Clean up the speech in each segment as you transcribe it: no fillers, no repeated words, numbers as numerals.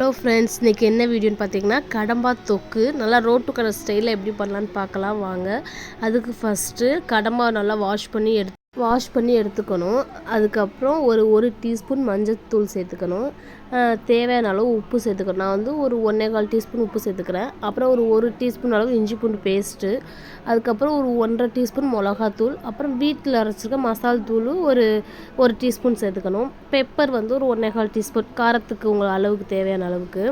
Hello friends, இன்றைக்கி என்ன வீடியோன்னு பார்த்தீங்கன்னா கடம்பா தொக்கு நல்லா ரோட்டு கடை ஸ்டைலில் எப்படி பண்ணலான்னு பார்க்கலாம் வாங்க. அதுக்கு ஃபஸ்ட்டு கடம்பா நல்லா வாஷ் பண்ணி எடுத்துக்கணும். அதுக்கப்புறம் ஒரு டீஸ்பூன் மஞ்சள்தூள் சேர்த்துக்கணும். தேவையான அளவு உப்பு சேர்த்துக்கணும். நான் வந்து ஒரு 1.25 டீஸ்பூன் உப்பு சேர்த்துக்கிறேன். அப்புறம் ஒரு டீஸ்பூன் அளவு இஞ்சி பூண்டு பேஸ்ட்டு, அதுக்கப்புறம் ஒரு 1.5 டீஸ்பூன் மிளகாத்தூள், அப்புறம் வீட்டில் அரைச்சிருக்க மசால் தூள் ஒரு டீஸ்பூன் சேர்த்துக்கணும். பெப்பர் வந்து ஒரு 1.25 டீஸ்பூன், காரத்துக்கு உங்கள் அளவுக்கு தேவையான அளவுக்கு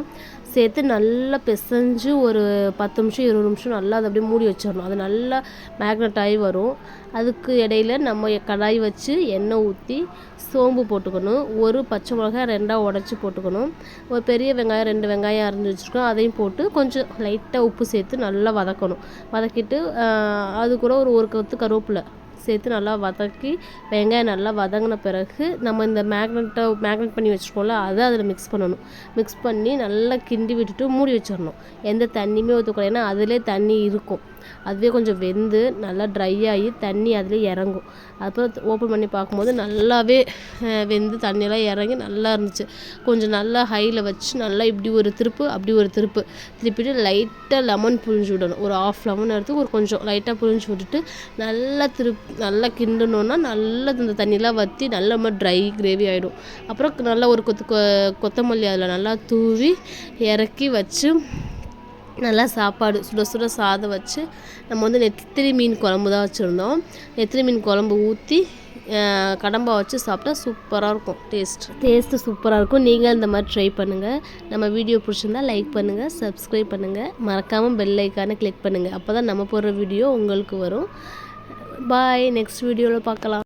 சேர்த்து நல்லா பிசைஞ்சு ஒரு 10 நிமிஷம் 20 நிமிஷம் நல்லா அதை அப்படியே மூடி வச்சிடணும். அது நல்லா மேக்னட் ஆகி வரும். அதுக்கு இடையில நம்ம கடாய் வச்சு எண்ணெய் ஊற்றி சோம்பு போட்டுக்கணும். ஒரு பச்சை மிளகாய் 2ஆக உடச்சி போட்டுக்கணும். ஒரு பெரிய வெங்காயம் 2 வெங்காயம் அரிஞ்சு வச்சுருக்கோம், அதையும் போட்டு கொஞ்சம் லைட்டாக உப்பு சேர்த்து நல்லா வதக்கணும். வதக்கிட்டு அது கூட ஒரு கொத்து கருவேப்பிலை சேர்த்து நல்லா வதக்கி வெங்காயம் நல்லா வதங்கின பிறகு நம்ம இந்த மேக்னெட் பண்ணி வச்சுருக்கோம்ல, அதை அதில் மிக்ஸ் பண்ணணும். மிக்ஸ் பண்ணி நல்லா கிண்டி விட்டுட்டு மூடி வச்சிடணும். எந்த தண்ணியுமே ஊற்றக்கூடாது, ஏன்னா அதிலே தண்ணி இருக்கும். அதுவே கொஞ்சம் வெந்து நல்லா ட்ரை ஆகி தண்ணி அதில் இறங்கும். அப்புறம் ஓப்பன் பண்ணி பார்க்கும்போது நல்லாவே வெந்து தண்ணியெல்லாம் இறங்கி நல்லா இருந்துச்சு. கொஞ்சம் நல்லா ஹையில் வச்சு நல்லா இப்படி ஒரு திருப்பு அப்படி ஒரு திருப்பிட்டு லைட்டாக லெமன் புழிஞ்சு விடணும். ஒரு 1/2 லெமன் எடுத்து கொஞ்சம் லைட்டாக புழிஞ்சு விட்டுட்டு நல்லா கிண்டணுன்னா நல்லா இந்த தண்ணியெலாம் வற்றி நல்ல ட்ரை கிரேவி ஆகிடும். அப்புறம் நல்லா ஒரு கொத்தமல்லி அதில் நல்லா தூவி இறக்கி வச்சு நல்லா சாப்பாடு சுட சுட சாதம் வச்சு நம்ம வந்து நெத்திலி மீன் குழம்பு தான் வச்சுருந்தோம். நெத்திலி மீன் குழம்பு ஊற்றி கடம்பா வச்சு சாப்பிட்டா சூப்பராக இருக்கும். டேஸ்ட்டு சூப்பராக இருக்கும். நீங்கள் இந்த மாதிரி ட்ரை பண்ணுங்கள். நம்ம வீடியோ பிடிச்சிருந்தா லைக் பண்ணுங்கள், சப்ஸ்கிரைப் பண்ணுங்கள், மறக்காமல் பெல் ஐக்கானை கிளிக் பண்ணுங்கள். அப்போ தான் நம்ம போடுற வீடியோ உங்களுக்கு வரும். பாய், நெக்ஸ்ட் வீடியோவில் பார்க்கலாம்.